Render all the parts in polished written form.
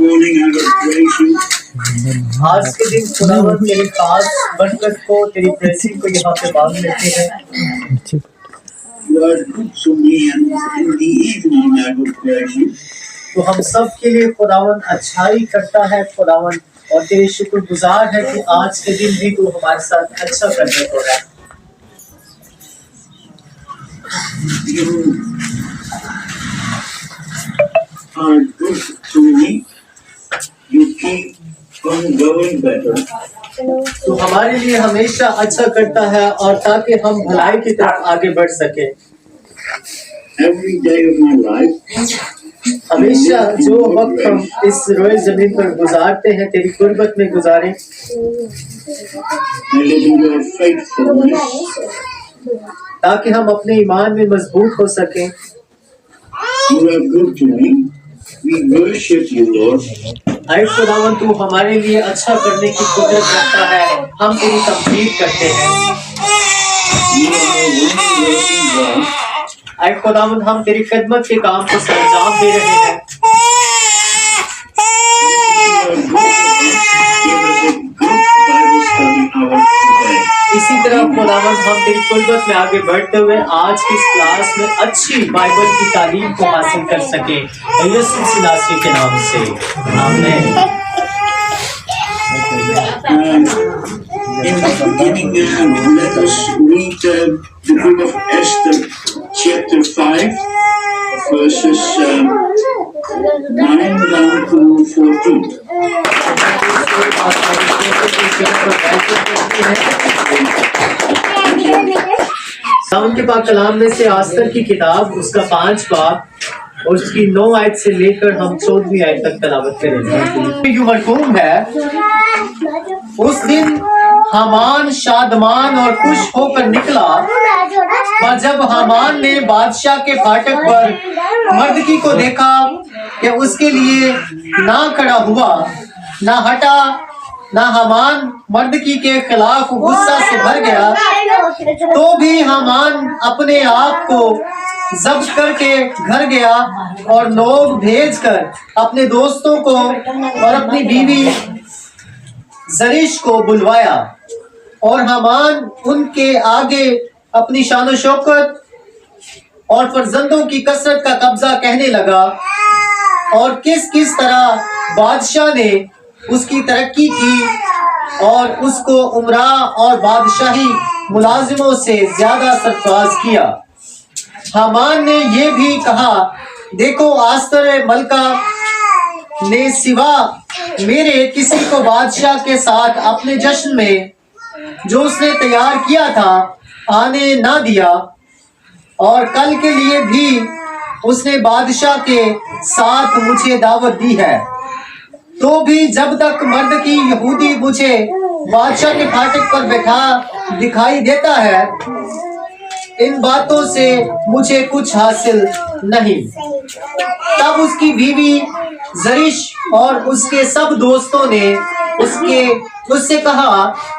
morning I will praise you. आज के दिन खुदावंद तेरी खास बरकत को, तेरी ब्लेसिंग को यहाँ पे मांग लेते हैं। You are good to me, and in the evening I will praise you. तो हम सब के लिए खुदावंद अच्छाई करता है खुदावंद, और तेरे शुक्रगुजार है कि आज के दिन भी तू हमारे साथ अच्छा करने को है। You are good to me. You keep on going better. तू हमारे लिए हमेशा अच्छा करता है, और ताकि हम भलाई की तरफ आगे बढ़ सके। Every day of my life, हमेशा जो वक्त हम इस रोए जमीन पर गुजारते हैं तेरी गुर्बत में गुजारें। I live in your faithfulness. ताकि हम अपने ईमान में मजबूत हो सकें। You are good to me. We worship you, Lord. ऐ खुदावंद तू हमारे लिए अच्छा करने की कुदरत रखता है, हम तेरी तमजीद करते हैं। You are a wonder-working God. ऐ खुदावंद हम तेरी खिदमत के काम को सरंजाम दे रहे हैं। इसी तरह खुदावंद हम तेरी कुर्बत में आगे बढ़ते हुए आज की इस क्लास में अच्छी बाइबल की तालीम को हासिल कर सके, यीशु मसीह के नाम से आमीन। In the beginning, let us read the book of Esther, chapter 5, verses 9 down to 14. के पाक कलाम में से आस्तर की किताब उसका 5 बाब और उसकी 9 आयत से लेकर हम 14वीं आयत तक तलावत करेंगे। जो मरकूम है, उस दिन हामान शादमान और खुश होकर निकला, पर जब हामान ने बादशाह के फाटक पर मर्दकी को देखा कि उसके लिए ना खड़ा हुआ ना हटा, ना हामान मर्दकी के खिलाफ गुस्सा से भर गया, तो भी हामान अपने आप को जब्त करके घर गया और लोग भेजकर अपने दोस्तों को और अपनी बीवी जरीश को बुलवाया, और हामान उनके आगे अपनी शान शौकत और फर्जंदों की कसरत का कब्जा कहने लगा, और किस किस तरह बादशाह ने उसकी तरक्की की और उसको उमरा और बादशाही मुलाजिमों से ज्यादा सरफराज किया। हामान ने ये भी कहा, देखो आस्तर मलका ने सिवा मेरे किसी को बादशाह के साथ अपने जश्न में जो उसने तैयार किया था आने ना दिया, और कल के लिए भी उसने बादशाह के साथ मुझे दावत दी है, तो भी जब तक मर्द की यहूदी मुझे बादशाह के फाटक पर बैठा दिखाई देता है, इन बातों से मुझे कुछ हासिल नहीं। तब उसकी बीवी जरीश और उसके सब दोस्तों ने उससे कहा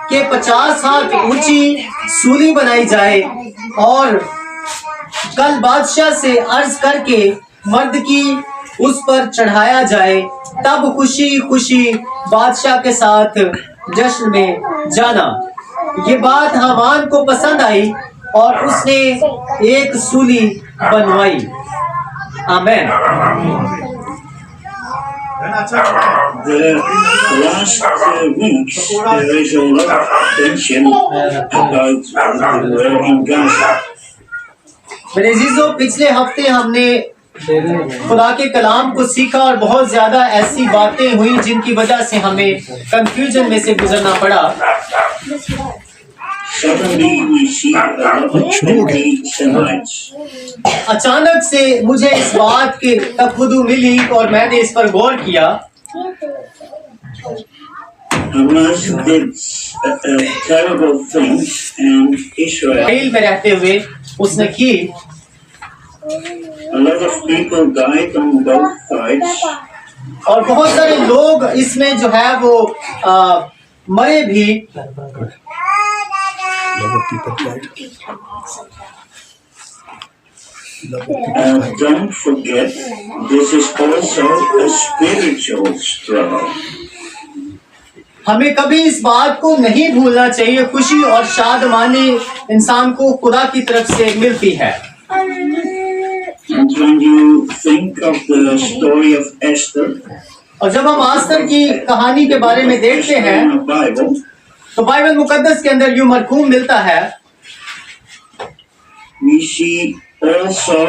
कि 50 हाथ ऊंची सूली बनाई जाए और कल बादशाह से अर्ज करके मर्द की उस पर चढ़ाया जाए, तब खुशी खुशी बादशाह के साथ जश्न में जाना। ये बात हामान को पसंद आई और उसने एक सूली बनवाई। आमीन। The last weeks there is a lot of tension about the war in Gaza. मेरे अजीजों, पिछले हफ्ते हमने खुदा के कलाम को सीखा और बहुत ज्यादा ऐसी बातें हुई जिनकी वजह से हमें कंफ्यूजन में से गुजरना पड़ा। Suddenly we see a lot of anti-Semites. अचानक से मुझे इस बात की तफुदू मिली और मैंने इस पर गौर किया। Hamas did terrible things in Israel. में रहते हुए उसने की। A lot of people died on both sides. और बहुत सारे लोग इसमें जो है वो मरे भी। Don't forget, this is also a spiritual हमें कभी इस बात को नहीं भूलना चाहिए, खुशी और शादमानी इंसान को खुदा की तरफ से मिलती है। And when you think of the story of Esther, और जब हम आस्तर की कहानी के बारे में देखते हैं in the Bible, तो बाइबल मुकद्दस के अंदर यूं मरकूम मिलता है, we see also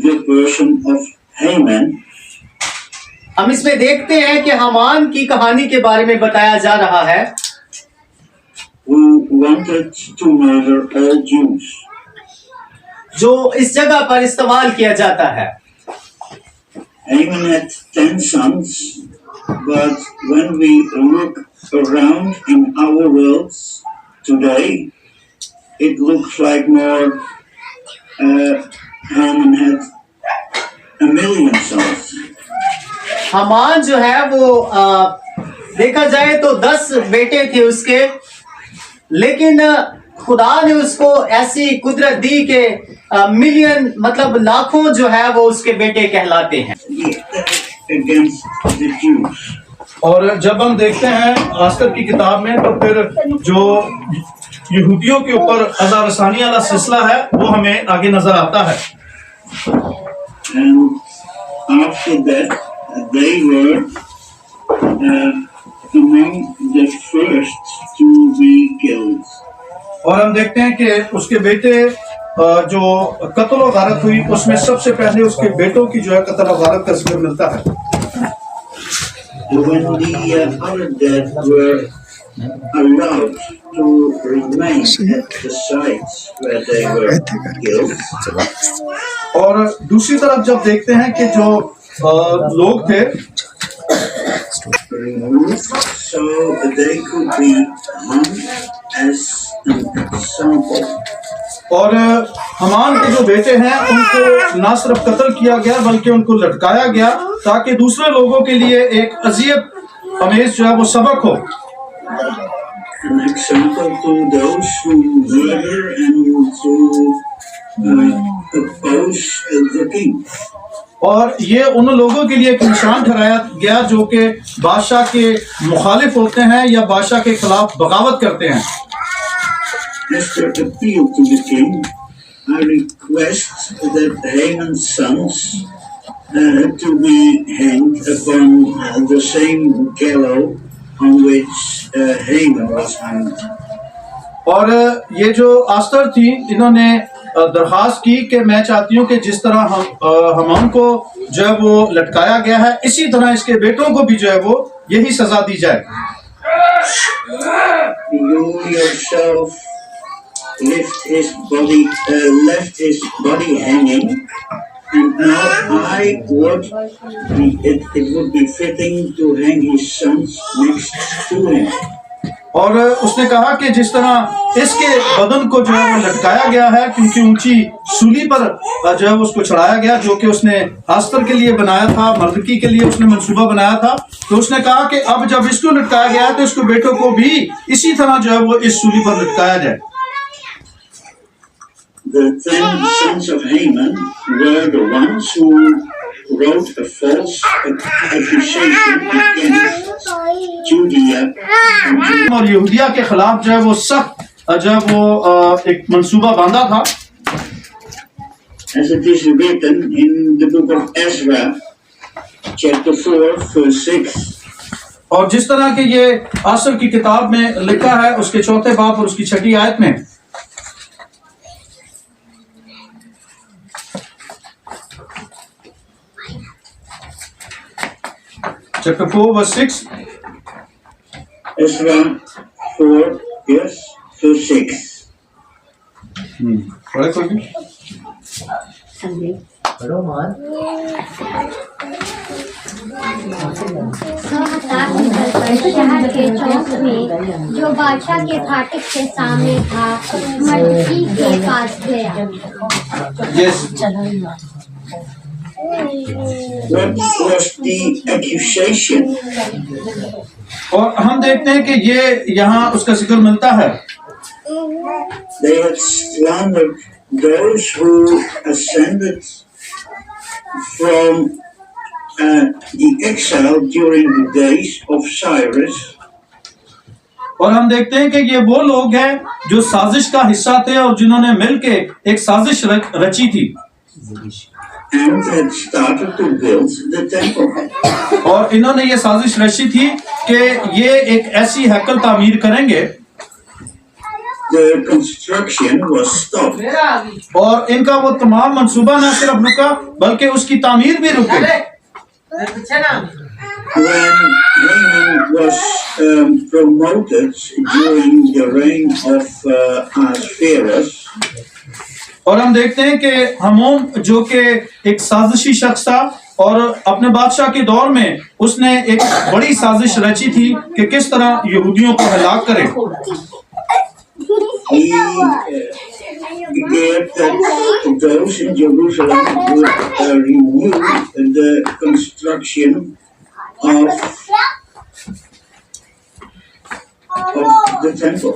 the person of Haman, हम इसमें देखते हैं कि हामान की कहानी के बारे में बताया जा रहा है, who wanted to murder all Jews. जो इस जगह पर इस्तेमाल किया जाता है। Haman had 10 sons, but when we look around in our worlds today, it looks like more Haman had 1,000,000 sons. Haman जो है वो देखा जाए तो 10 बेटे थे उसके, लेकिन खुदा ने उसको ऐसी कुदरत दी कि मिलियन मतलब लाखों जो है वो उसके बेटे कहलाते हैं। Against the Jews. और जब हम देखते हैं आस्तर की किताब में तो फिर जो यहूदियों के ऊपर अज़ा रसानी वाला सिलसिला है वो हमें आगे नजर आता है। And after that, they were among the first to be killed. और हम देखते हैं कि उसके बेटे जो कत्ल और गारत हुई उसमें सबसे पहले उसके बेटों की जो है कत्ल और गारत का जिक्र मिलता है। When the other dead were allowed to remain at the sites where they were killed, और दूसरी तरफ जब देखते हैं कि जो लोग थे removed so they could be hung as an example. और हमान के जो बेटे हैं उनको ना सिर्फ कत्ल किया गया बल्कि उनको लटकाया गया ताकि दूसरे लोगों के लिए एक अजियत अमेज जो है वो सबक हो। An example to those who murder and to oppose the king. और ये उन लोगों के लिए एक निशान ठहराया गया जो कि बादशाह के मुखालिफ होते हैं या बादशाह के खिलाफ बगावत करते हैं। Esther appealed to the king. I request that Haman's sons to be hanged upon the same gallows on which Haman was hanged. और ये जो आस्तर थी इन्होंने दरखास्त की कि मैं चाहती हूँ कि जिस तरह हमान को जो है वो लटकाया गया है इसी तरह इसके बेटों को भी जो है वो यही सजा दी जाए। You yourself left his body hanging, and now it would be fitting to hang his sons next to him. और उसने कहा कि जिस तरह इसके बदन को जो है वो लटकाया गया है क्योंकि ऊंची सूली पर जो है उसको चढ़ाया गया जो कि उसने आस्तर के लिए बनाया था, मर्दकी के लिए उसने मंसूबा बनाया था, तो उसने कहा कि अब जब इसको लटकाया गया है तो इसके बेटों को भी इसी तरह जो है वो इस सूली पर लटकाया जाए। The 10 sons of Haman were the ones who wrote a false accusation against Judea. और यहूदिया के खिलाफ जो है वो सख्त जो है वो एक मंसूबा बांधा था। As it is written in the book of Ezra, chapter 4, verse 6. और जिस तरह के ये आस्तर की किताब में लिखा है उसके 4 बाब और उसकी 6 आयत में, chapter 4 verse 6. Ezra 4, yes, verse 6. पढ़े कोई भी? शहर के चौक में जो बादशाह के फाटक के सामने था मटकी के पास गया। Yes. What was the accusation? और हम देखते हैं कि ये यहाँ उसका जिक्र मिलता है। They had slandered those who ascended from the exile during the days of Cyrus, और हम देखते हैं कि ये वो लोग हैं जो साजिश का हिस्सा थे और जिन्होंने मिलके एक साजिश रची थी and had started to build the temple. और इन्होंने ये साजिश रची थी कि ये एक ऐसी हैकल तामीर करेंगे The construction was stopped. और इनका वो तमाम मंसूबा न सिर्फ रुका बल्कि उसकी तामीर भी रुकी When Haman was promoted during the reign of Ahasuerus, और हम देखते हैं कि हमूम जो कि एक साजिशी शख्स था और अपने बादशाह के दौर में उसने एक बड़ी साजिश रची थी कि किस तरह यहूदियों को हलाक करे he gave that those in Jerusalem would renew the construction of the temple.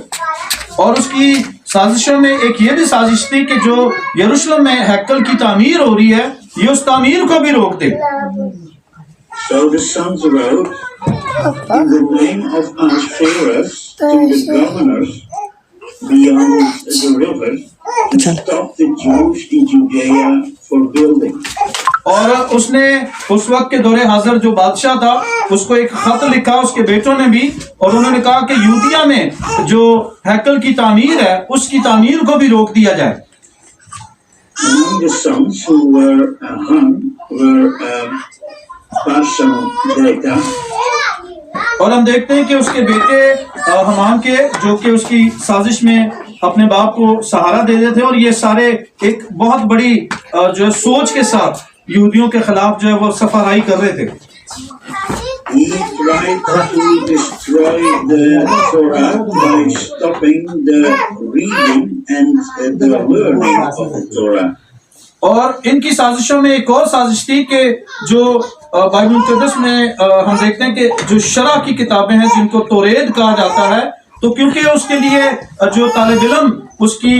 और उसकी साजिशों में एक ये भी साजिश थी कि जो यरूशलेम में हैकल की तामीर हो रही है ये उस तामीर को भी रोक दे So the sons wrote in the name of Ahasuerus to the governors beyond the river to stop the Jews in Judea for building. और उसने उस वक्त के दौरे हाजिर जो बादशाह था उसको एक खत लिखा उसके बेटों ने भी और उन्होंने कहा कि यूदिया में जो हैकल की तामीर है उसकी तामीर को भी रोक दिया जाए Among the sons who were hung were Parshandatha, और हम देखते हैं कि उसके बेटे हमान के जो कि उसकी साजिश में अपने बाप को सहारा दे रहे थे और ये सारे एक बहुत बड़ी जो सोच के साथ यहूदियों के खिलाफ जो है वो सफाराई कर रहे थे he tried to destroy the Torah by stopping the reading and the learning of the Torah. और इनकी साजिशों में एक और साजिश थी कि जो बाइबल मुक़द्दस में हम देखते हैं कि जो शरा की किताबें हैं जिनको तौरेद कहा जाता है तो क्योंकि उसके लिए जो तालिब इल्म उसकी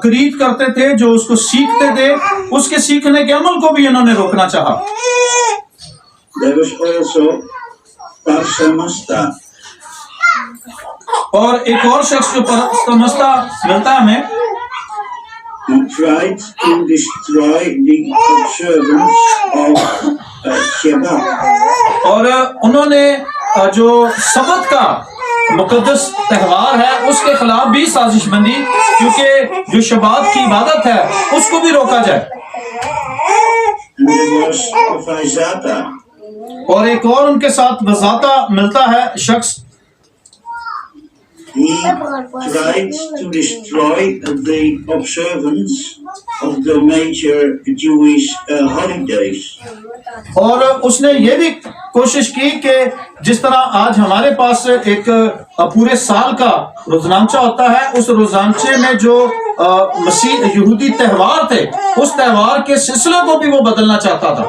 करीब करते थे जो उसको सीखते थे उसके सीखने के अमल को भी इन्होंने रोकना चाहा There was also Parsamasta, और एक और शख्स जो समझता मिलता है हमें he tried to destroy the observance of Shabbat. और उन्होंने जो सबत का मुकद्दस त्यौहार है उसके खिलाफ भी साजिश बंदी क्योंकि जो शबात की इबादत है उसको भी रोका जाए And there was Vaizata, और एक और उनके साथ वजाता मिलता है शख्स he tried to destroy the observance of the major Jewish holidays. और उसने ये भी कोशिश की कि जिस तरह आज हमारे पास एक पूरे साल का रोजनामचा होता है उस रोजनामचे में जो मसीह यहूदी त्यौहार थे उस त्यौहार के सिलसिले को भी वो बदलना चाहता था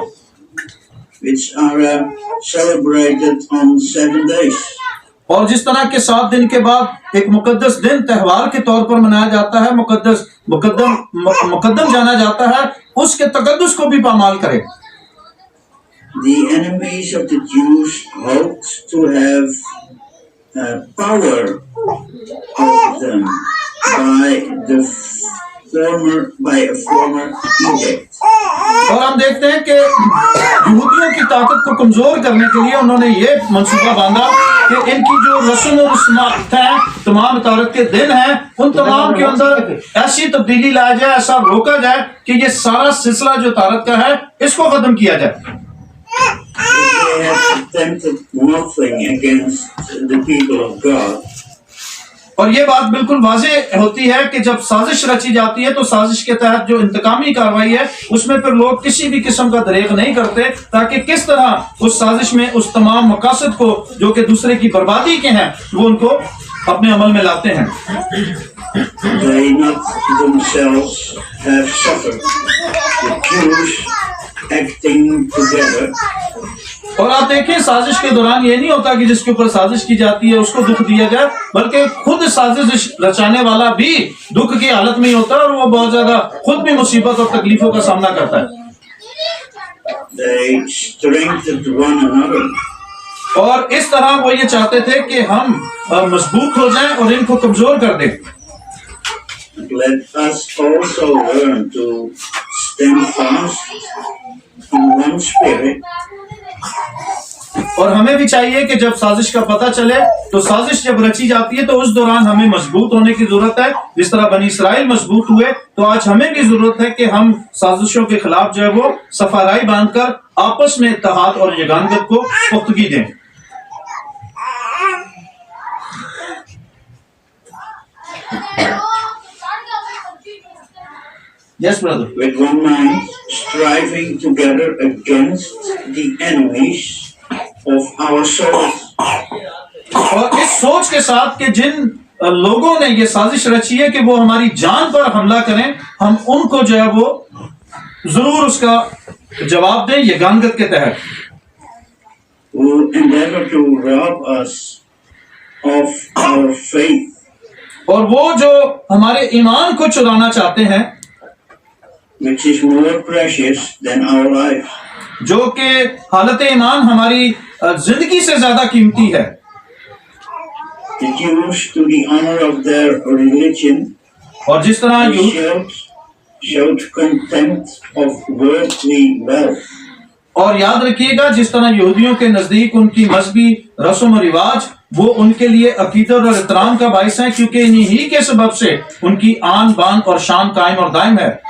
which are celebrated on 7 days. और जिस तरह के 7 दिन के बाद एक मुकद्दस दिन त्यौहार के तौर पर मनाया जाता है मुकद्दम जाना जाता है उसके तकद्दुस को भी पामाल करे The enemies of the Jews hoped to have power over them by a former edict. और हम देखते हैं कि यहूदियों की ताकत को कमजोर करने के लिए उन्होंने ये मंसूबा बांधा कि इनकी जो रस्म और रस्मात हैं तमाम तारत के दिन हैं उन तमाम के अंदर ऐसी तब्दीली लाया जाए ऐसा रोका जाए कि ये सारा सिलसिला जो तारत का है इसको खत्म किया जाए They had attempted nothing against the people of God. और ये बात बिल्कुल वाज़ेह होती है कि जब साजिश रची जाती है तो साजिश के तहत जो इंतकामी कार्रवाई है उसमें फिर लोग किसी भी किस्म का दरेक नहीं करते ताकि किस तरह उस साजिश में उस तमाम मकासद को जो कि दूसरे की बर्बादी के हैं वो उनको अपने अमल में लाते हैं They not themselves have suffered. The Jews acting together. और आप देखिए साजिश के दौरान ये नहीं होता कि जिसके ऊपर साजिश की जाती है उसको दुख दिया जाए बल्कि खुद साजिश रचाने वाला भी दुख की हालत में ही होता है और वो बहुत ज्यादा खुद भी मुसीबत और तकलीफों का सामना करता है They strengthened one another. और इस तरह वो ये चाहते थे कि हम मजबूत हो जाएं और इनको कमजोर कर दें। Let us also learn to stand fast in one spirit. और हमें भी चाहिए कि जब साजिश का पता चले तो साजिश जब रची जाती है तो उस दौरान हमें मजबूत होने की जरूरत है। जिस तरह बनी इसराइल मजबूत हुए तो आज हमें भी जरूरत है कि हम साजिशों के खिलाफ जो है वो सफाराई बांधकर आपस में इत्तेहाद और यगानत को पुख्तगी दें। Yes, brother. With one mind, striving together against the enemies of our souls. और इस सोच के साथ कि जिन लोगों ने ये साजिश रची है कि वो हमारी जान पर हमला करें, हम उनको जो है वो जरूर उसका जवाब दें यगानत के तहत। Who endeavor to rob us of our faith. और वो जो हमारे ईमान को चुराना चाहते हैं, which is more precious than our life. जो कि हालत ईमान हमारी जिंदगी से ज्यादा कीमती है। The Jews, to the honor of their religion, और जिस तरह showed contempt of worldly wealth. और याद रखिएगा जिस तरह यहूदियों के नजदीक उनकी मजहबी रस्म और रिवाज वो उनके लिए अकीदत और एहतराम का बाइस है, क्योंकि इन्हीं के सबब से उनकी आन बान और शान कायम और दायम है।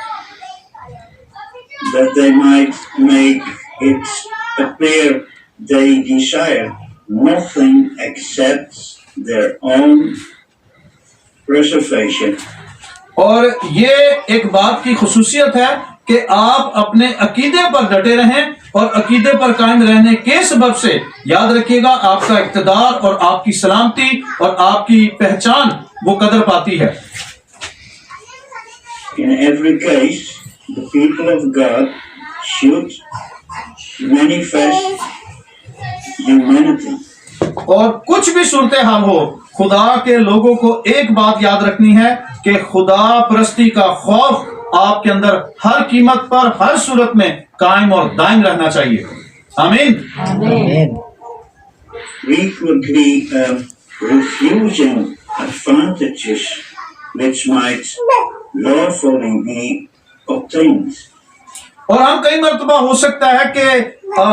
That they might make it appear they desire nothing except their own preservation. और ये एक बात की खुसूसियत है कि आप अपने अकीदे पर डटे रहें और अकीदे पर कायम रहने के सबब से याद रखिएगा आपका इक़्तिदार और आपकी सलामती और आपकी पहचान वो कदर पाती है। In every case, the people of God should manifest humanity. और कुछ भी सूरत हाल हो, खुदा के लोगों को एक बात याद रखनी है कि खुदा परस्ती का खौफ आपके अंदर हर कीमत पर हर सूरत में कायम और दायम रहना चाहिए। आमीन। Frequently refusing advantages which might lawfully be obtained. और हम कई मर्तबा हो सकता है कि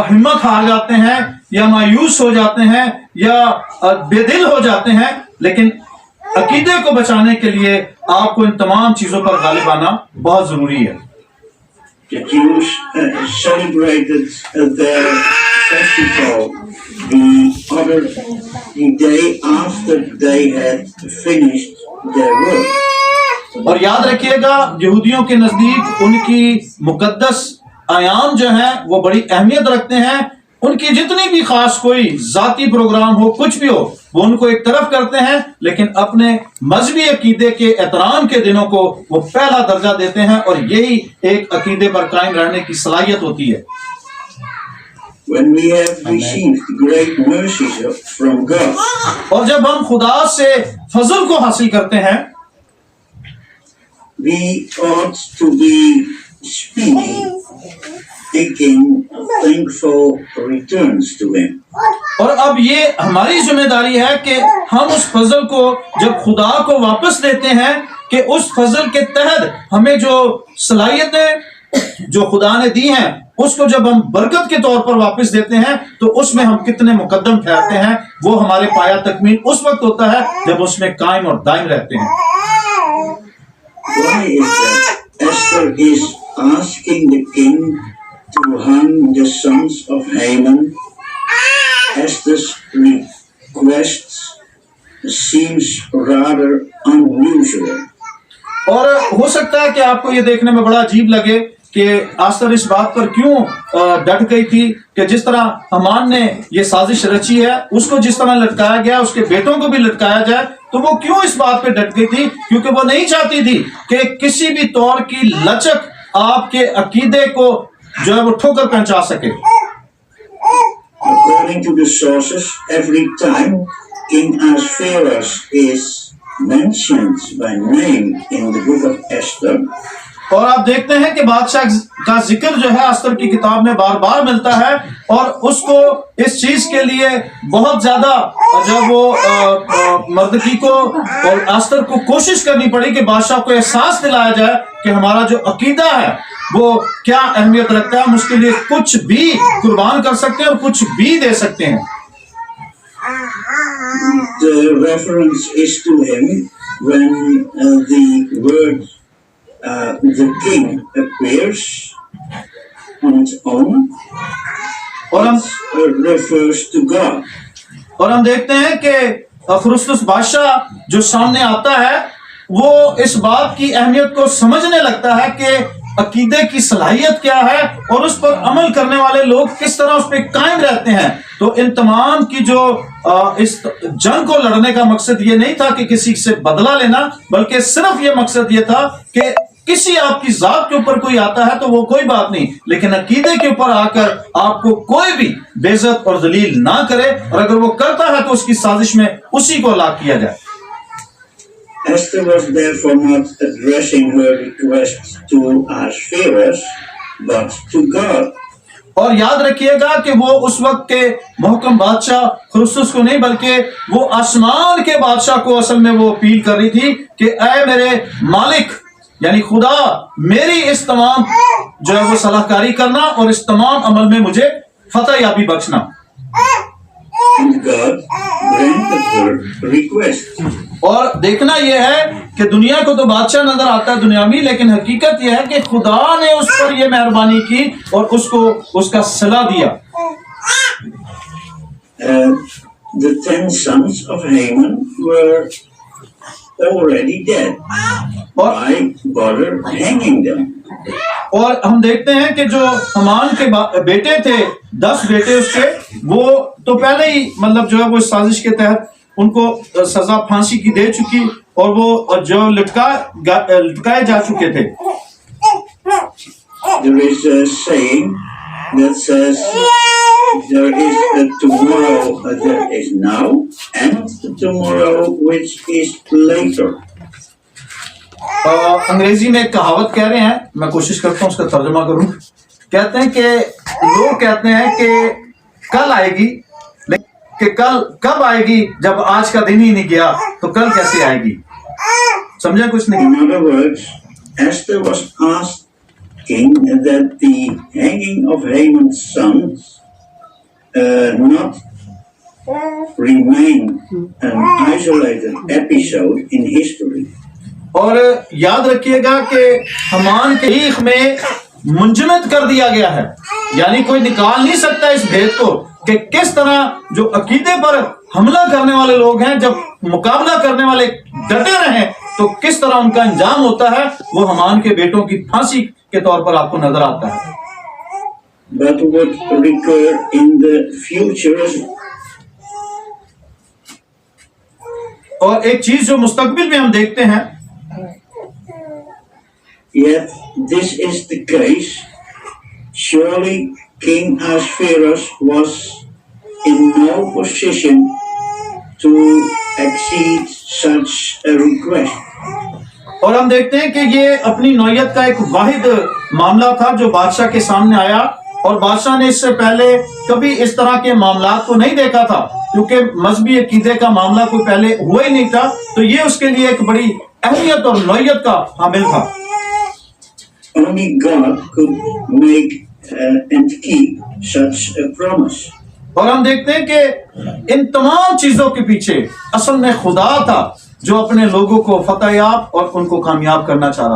हिम्मत हार जाते हैं या मायूस हो जाते हैं या बेदिल हो जाते हैं, लेकिन अकीदे को बचाने के लिए आपको इन तमाम चीजों पर गालिब आना बहुत जरूरी है। The Jews celebrated their festival the day after they had finished their work. और याद रखिएगा यहूदियों के नजदीक उनकी मुकद्दस आयाम जो है वो बड़ी अहमियत रखते हैं। उनकी जितनी भी खास कोई जाती प्रोग्राम हो, कुछ भी हो, वो उनको एक तरफ करते हैं, लेकिन अपने मजहबी अकीदे के एहतराम के दिनों को वो पहला दर्जा देते हैं और यही एक अकीदे पर कायम रहने की सलाहियत होती है। When we have received great mercies from God, और जब हम खुदा से फजल को हासिल करते हैं, we ought to be speedy, taking thankful returns to Him. और अब ये हमारी जिम्मेदारी है कि हम उस फजल को जब खुदा को वापस देते हैं कि उस फजल के तहत हमें जो सलाहियतें जो खुदा ने दी हैं उसको जब हम बरकत के तौर पर वापस देते हैं तो उसमें हम कितने मुकद्दम ठहरते हैं। वो हमारे पाया तकमील उस वक्त होता है जब उसमें कायम और दायम रहते हैं। Why is that? Esther is asking the king to hang the sons of Haman. Esther's request seems rather unusual. और हो सकता है कि आपको ये देखने में बड़ा अजीब लगे कि आस्तर इस बात पर क्यों डट गई थी कि जिस तरह हमान ने ये साजिश रची है उसको जिस तरह लटकाया गया उसके बेटों को भी लटकाया जाए, तो वो क्यों इस बात पे डट गई थी? क्योंकि वो नहीं चाहती थी कि किसी भी तौर की लचक आपके अकीदे को जो है वो ठोकर पहुंचा सके। According to the sources, every time King Ahasuerus is mentioned by name in the book of Esther, और आप देखते हैं कि बादशाह का जिक्र जो है अस्तर की किताब में बार बार मिलता है और उसको इस चीज के लिए बहुत ज्यादा जब वो मर्दकी को और अस्तर को कोशिश करनी पड़ी कि बादशाह को एहसास दिलाया जाए कि हमारा जो अकीदा है वो क्या अहमियत रखता है, हम उसके लिए कुछ भी कुर्बान कर सकते हैं और कुछ भी दे सकते हैं। The reference is to him when the word the king appears on its own. और हम It refers to God. और हम देखते हैं कि खुरुस्तुस बादशाह जो सामने आता है वो इस बात की अहमियत को समझने लगता है कि अकीदे की सलाहियत क्या है और उस पर अमल करने वाले लोग किस तरह उस पर कायम रहते हैं। तो इन तमाम की जो इस जंग को लड़ने का मकसद ये नहीं था कि किसी से बदला लेना, बल्कि सिर्फ ये मकसद ये था कि किसी आपकी जात के ऊपर कोई आता है तो वो कोई बात नहीं, लेकिन अकीदे के ऊपर आकर आपको कोई भी बेइज्जत और जलील ना करे, और अगर वो करता है तो उसकी साजिश में उसी को हलाक किया जाए। Esther was therefore not addressing her request to Ahasuerus, but to God. और याद रखिएगा कि वो उस वक्त के मुहकम बादशाह खुरुस्तुस को नहीं, बल्कि वो आसमान के बादशाह को असल में वो अपील कर रही थी कि ऐ मेरे मालिक यानी खुदा, मेरी इस तमाम जो है वो सलाहकारी करना और इस तमाम अमल में मुझे फतह याबी बख्शना। And God granted her request. और देखना यह है कि दुनिया को तो बादशाह नजर आता है दुनियावी, लेकिन हकीकत यह है कि खुदा ने उस पर यह मेहरबानी की और उसको उसका सलाह दिया। The 10 sons of Haman were already dead. Why bother hanging them? और हम देखते हैं कि जो हमान के बेटे थे, 10 बेटे उसके, वो तो पहले ही मतलब जो है वो साजिश के तहत उनको सजा फांसी की दे चुकी और वो जो लटकाए जा चुके थे। There is a saying that says there is a tomorrow that is now and the tomorrow which is later. अंग्रेजी में एक कहावत कह रहे हैं, मैं कोशिश करता हूँ उसका तर्जुमा करूं। कहते हैं कि लोग कहते हैं कि कल आएगी, कि कल कब आएगी जब आज का दिन ही नहीं गया तो कल कैसे आएगी। समझे कुछ नहीं। In other words, Esther was asking that the hanging of Haman's sons not remain an isolated episode in history. और याद रखिएगा कि हमान के तारीख में मुंजमद कर दिया गया है, यानी कोई निकाल नहीं सकता इस भेद को कि किस तरह जो अकीदे पर हमला करने वाले लोग हैं जब मुकाबला करने वाले डटे रहे तो किस तरह उनका अंजाम होता है, वो हमान के बेटों की फांसी के तौर पर आपको नजर आता है। But would recur in the future. और एक चीज जो मुस्तकबिल में हम देखते हैं, Yet this is the case. Surely King Ahasuerus was in no position to exceed such a request. और हम देखते हैं कि ये अपनी नौयत का एक वाहिद मामला था जो बादशाह के सामने आया, और बादशाह ने इससे पहले कभी इस तरह के मामलात को नहीं देखा था, क्योंकि मजहबी अकीदे का मामला कोई पहले हुआ ही नहीं था। तो ये उसके लिए एक बड़ी अहमियत और नौयत का हामिल था। Only God could make and keep such a promise. और हम देखते हैं कि इन तमाम चीजों के पीछे असल में खुदा था जो अपने लोगों को फतह याब और उनको कामयाब करना चाह रहा था।